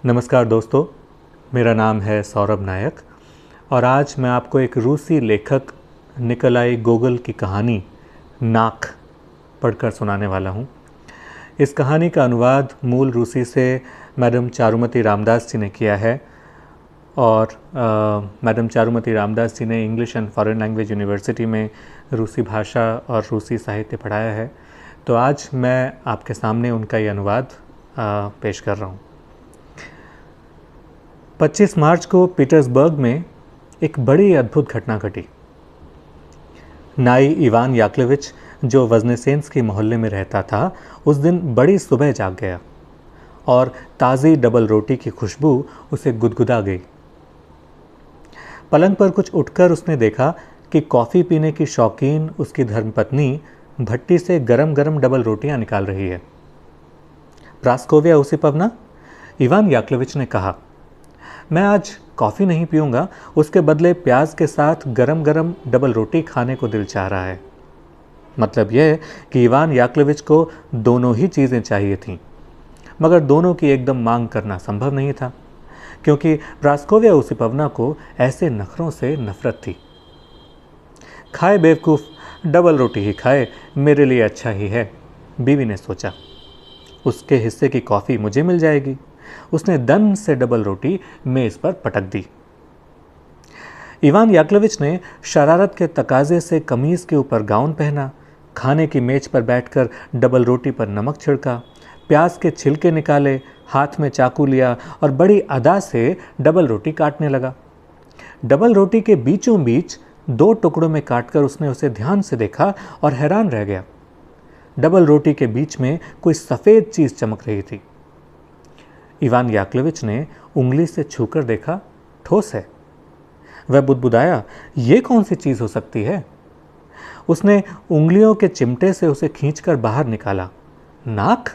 नमस्कार दोस्तों, मेरा नाम है सौरभ नायक और आज मैं आपको एक रूसी लेखक निकोलाई गोगोल की कहानी नाक पढ़कर सुनाने वाला हूँ। इस कहानी का अनुवाद मूल रूसी से मैडम चारुमती रामदास जी ने किया है और मैडम चारुमती रामदास जी ने English and foreign language university में रूसी भाषा और रूसी साहित्य पढ़ाया है। तो आज मैं आपके सामने उनका ये अनुवाद पेश कर रहा हूँ। 25 मार्च को पीटर्सबर्ग में एक बड़ी अद्भुत घटना घटी। नाई इवान याक्लोविच, जो वज़नेसेंस्की मोहल्ले में रहता था, उस दिन बड़ी सुबह जाग गया और ताज़ी डबल रोटी की खुशबू उसे गुदगुदा गई। पलंग पर कुछ उठकर उसने देखा कि कॉफ़ी पीने की शौकीन उसकी धर्मपत्नी भट्टी से गरम गरम डबल रोटियां निकाल रही है। प्रास्कोविया ओसिपवना, इवान याक्लोविच ने कहा, मैं आज कॉफ़ी नहीं पीऊँगा, उसके बदले प्याज के साथ गरम गरम डबल रोटी खाने को दिल चाह रहा है। मतलब यह कि इवान याक्लोविच को दोनों ही चीज़ें चाहिए थीं, मगर दोनों की एकदम मांग करना संभव नहीं था, क्योंकि प्रास्कोविया ओसिपवना को ऐसे नखरों से नफरत थी। खाए बेवकूफ़, डबल रोटी ही खाए, मेरे लिए अच्छा ही है, बीवी ने सोचा। उसके हिस्से की कॉफ़ी मुझे मिल जाएगी। उसने दन से डबल रोटी मेज़ पर पटक दी। इवान याक्लोविच ने शरारत के तकाजे से कमीज़ के ऊपर गाउन पहना, खाने की मेज पर बैठकर डबल रोटी पर नमक छिड़का, प्याज के छिलके निकाले, हाथ में चाकू लिया और बड़ी अदा से डबल रोटी काटने लगा। डबल रोटी के बीचों बीच 2 टुकड़ों में काटकर उसने उसे ध्यान से देखा और हैरान रह गया। डबल रोटी के बीच में कोई सफ़ेद चीज़ चमक रही थी। इवान याक्लोविच ने उंगली से छूकर देखा, ठोस है। वह बुदबुदाया, ये कौन सी चीज़ हो सकती है? उसने उंगलियों के चिमटे से उसे खींचकर बाहर निकाला। नाक?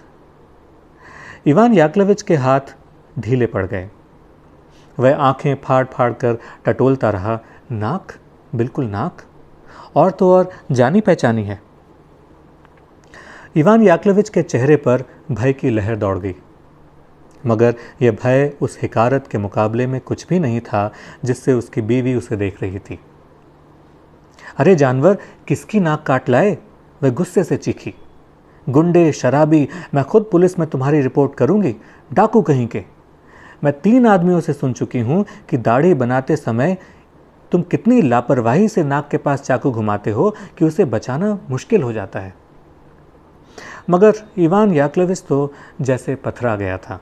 इवान याक्लोविच के हाथ ढीले पड़ गए। वह आंखें फाड़ फाड़ कर टटोलता रहा। नाक? बिल्कुल नाक, और तो और जानी पहचानी है। इवान याक्लोविच के चेहरे पर भय की लहर दौड़ गई, मगर यह भय उस हिकारत के मुकाबले में कुछ भी नहीं था जिससे उसकी बीवी उसे देख रही थी। अरे जानवर, किसकी नाक काट लाए? वह गुस्से से चीखी। गुंडे, शराबी, मैं खुद पुलिस में तुम्हारी रिपोर्ट करूंगी, डाकू कहीं के। मैं 3 आदमियों से सुन चुकी हूं कि दाढ़ी बनाते समय तुम कितनी लापरवाही से नाक के पास चाकू घुमाते हो कि उसे बचाना मुश्किल हो जाता है। मगर इवान याक्लोविच तो जैसे पथरा गया था।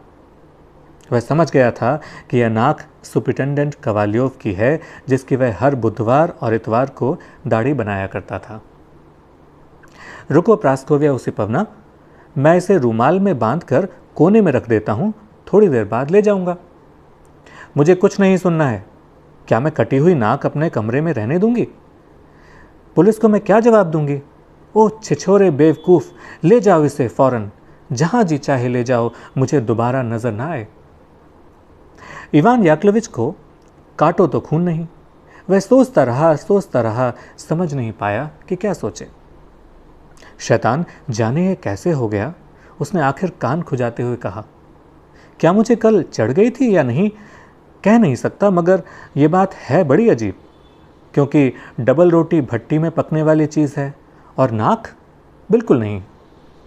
वह समझ गया था कि यह नाक सुपरिटेंडेंट कवालियोव की है, जिसकी वह हर बुधवार और इतवार को दाढ़ी बनाया करता था। रुको प्रास्कोविया ओसिपवना, मैं इसे रूमाल में बांधकर कोने में रख देता हूँ, थोड़ी देर बाद ले जाऊंगा। मुझे कुछ नहीं सुनना है। क्या मैं कटी हुई नाक अपने कमरे में रहने दूंगी? पुलिस को मैं क्या जवाब दूंगी? ओह छिछोरे बेवकूफ़, ले जाओ इसे फौरन, जहाँ जी चाहे ले जाओ, मुझे दोबारा नजर ना आए। इवान याक्लोविच को काटो तो खून नहीं। वह सोचता रहा, समझ नहीं पाया कि क्या सोचे। शैतान जाने ये कैसे हो गया। उसने आखिर कान खुजाते हुए कहा, क्या मुझे कल चढ़ गई थी या नहीं, कह नहीं सकता, मगर ये बात है बड़ी अजीब, क्योंकि डबल रोटी भट्टी में पकने वाली चीज़ है और नाक बिल्कुल नहीं।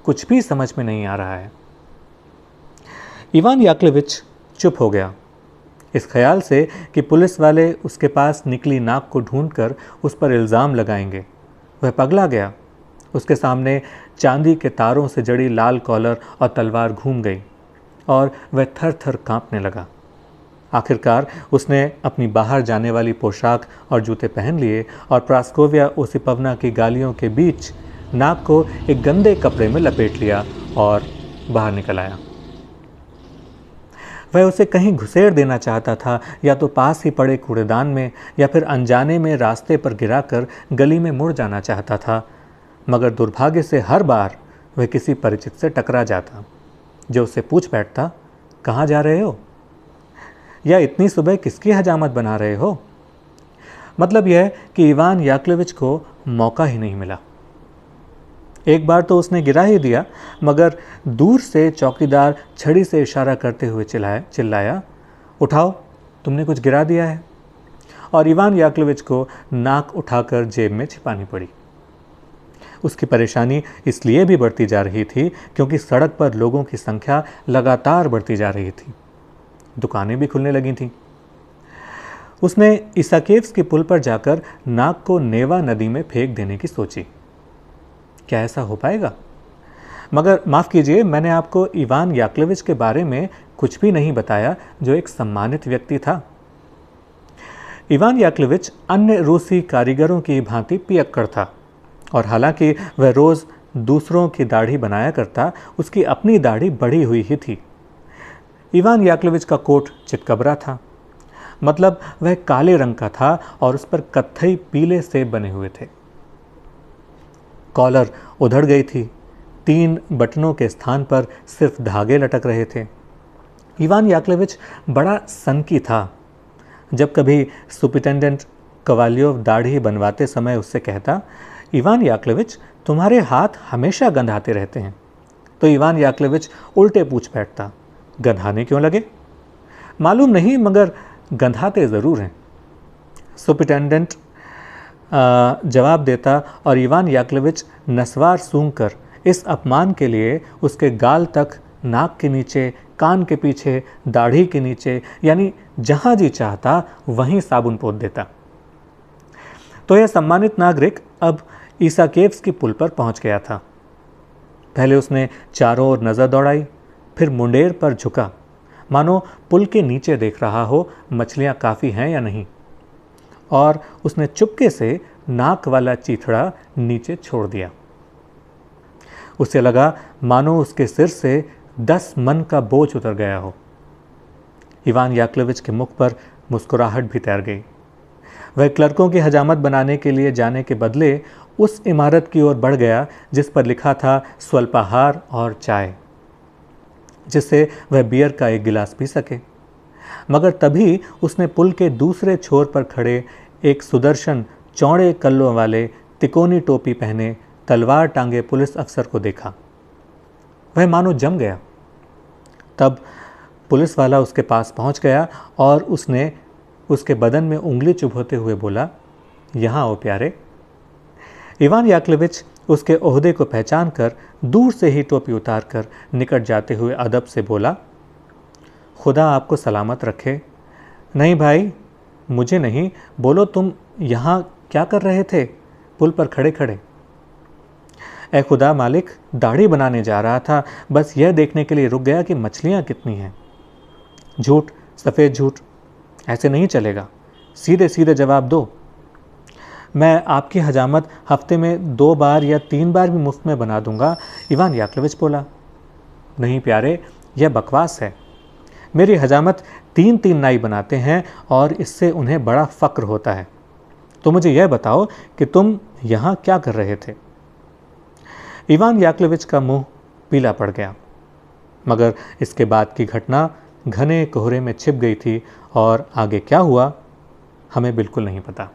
कुछ भी समझ में नहीं आ रहा है। इवान याक्लोविच चुप हो गया, इस ख्याल से कि पुलिस वाले उसके पास निकली नाक को ढूंढकर उस पर इल्ज़ाम लगाएंगे। वह पगला गया। उसके सामने चांदी के तारों से जड़ी लाल कॉलर और तलवार घूम गई और वह थर थर कांपने लगा। आखिरकार उसने अपनी बाहर जाने वाली पोशाक और जूते पहन लिए और प्रास्कोविया ओसिपवना की गालियों के बीच नाक को एक गंदे कपड़े में लपेट लिया और बाहर निकल आया। वह उसे कहीं घुसेड़ देना चाहता था, या तो पास ही पड़े कूड़ेदान में, या फिर अनजाने में रास्ते पर गिराकर गली में मुड़ जाना चाहता था, मगर दुर्भाग्य से हर बार वह किसी परिचित से टकरा जाता, जो उससे पूछ बैठता, कहाँ जा रहे हो, या इतनी सुबह किसकी हजामत बना रहे हो। मतलब यह कि इवान याक्लोविच को मौका ही नहीं मिला। एक बार तो उसने गिरा ही दिया, मगर दूर से चौकीदार छड़ी से इशारा करते हुए चिल्लाया, उठाओ, तुमने कुछ गिरा दिया है। और इवान याकलोविच को नाक उठाकर जेब में छिपानी पड़ी। उसकी परेशानी इसलिए भी बढ़ती जा रही थी क्योंकि सड़क पर लोगों की संख्या लगातार बढ़ती जा रही थी। दुकानें भी खुलने लगी थीं। उसने इसाकेव्स के पुल पर जाकर नाक को नेवा नदी में फेंक देने की सोची। क्या ऐसा हो पाएगा? मगर माफ़ कीजिए, मैंने आपको इवान याकलोविच के बारे में कुछ भी नहीं बताया, जो एक सम्मानित व्यक्ति था। इवान याकलोविच अन्य रूसी कारीगरों की भांति पियक्कड़ था, और हालांकि वह रोज़ दूसरों की दाढ़ी बनाया करता, उसकी अपनी दाढ़ी बढ़ी हुई ही थी। इवान याकलोविच का कोट चितकबरा था, मतलब वह काले रंग का था और उस पर कत्थई पीले सेब बने हुए थे। कॉलर उधड़ गई थी, 3 बटनों के स्थान पर सिर्फ धागे लटक रहे थे। इवान याकलोविच बड़ा सनकी था। जब कभी सुपरिटेंडेंट कवालियोव दाढ़ी बनवाते समय उससे कहता, इवान याकलोविच, तुम्हारे हाथ हमेशा गंधाते रहते हैं, तो इवान याकलोविच उल्टे पूछ बैठता, गंधाने क्यों लगे? मालूम नहीं, मगर गंधाते ज़रूर हैं। सुपरिटेंडेंट जवाब देता और इवान याकलोविच नस्वार सूंघकर इस अपमान के लिए उसके गाल तक, नाक के नीचे, कान के पीछे, दाढ़ी के नीचे, यानी जहाँ जी चाहता वहीं साबुन पोत देता। तो यह सम्मानित नागरिक अब इसाकेव्स की पुल पर पहुंच गया था। पहले उसने चारों ओर नज़र दौड़ाई, फिर मुंडेर पर झुका, मानो पुल के नीचे देख रहा हो मछलियाँ काफ़ी हैं या नहीं, और उसने चुपके से नाक वाला चीथड़ा नीचे छोड़ दिया। उसे लगा मानो उसके सिर से 10 मन का बोझ उतर गया हो। इवान याकलोविच के मुख पर मुस्कुराहट भी तैर गई। वह क्लर्कों की हजामत बनाने के लिए जाने के बदले उस इमारत की ओर बढ़ गया जिस पर लिखा था स्वल्पाहार और चाय, जिससे वह बियर का एक गिलास पी सके। मगर तभी उसने पुल के दूसरे छोर पर खड़े एक सुदर्शन, चौड़े कल्लों वाले, तिकोनी टोपी पहने, तलवार टांगे पुलिस अफसर को देखा। वह मानो जम गया। तब पुलिस वाला उसके पास पहुंच गया और उसने उसके बदन में उंगली चुभोते हुए बोला, यहाँ आओ प्यारे। इवान याकलोविच उसके ओहदे को पहचान कर दूर से ही टोपी उतार कर निकट जाते हुए अदब से बोला, खुदा आपको सलामत रखे। नहीं भाई, मुझे नहीं, बोलो तुम यहाँ क्या कर रहे थे पुल पर खड़े खड़े? ए खुदा मालिक, दाढ़ी बनाने जा रहा था, बस यह देखने के लिए रुक गया कि मछलियाँ कितनी हैं। झूठ, सफ़ेद झूठ, ऐसे नहीं चलेगा, सीधे सीधे जवाब दो। मैं आपकी हजामत हफ्ते में 2 बार या 3 बार भी मुफ्त में बना दूंगा, इवान याकलोविच बोला। नहीं प्यारे, यह बकवास है। मेरी हजामत 3-3 नाई बनाते हैं और इससे उन्हें बड़ा फ़क्र होता है। तो मुझे यह बताओ कि तुम यहाँ क्या कर रहे थे? इवान याकलोविच का मुंह पीला पड़ गया, मगर इसके बाद की घटना घने कोहरे में छिप गई थी और आगे क्या हुआ हमें बिल्कुल नहीं पता।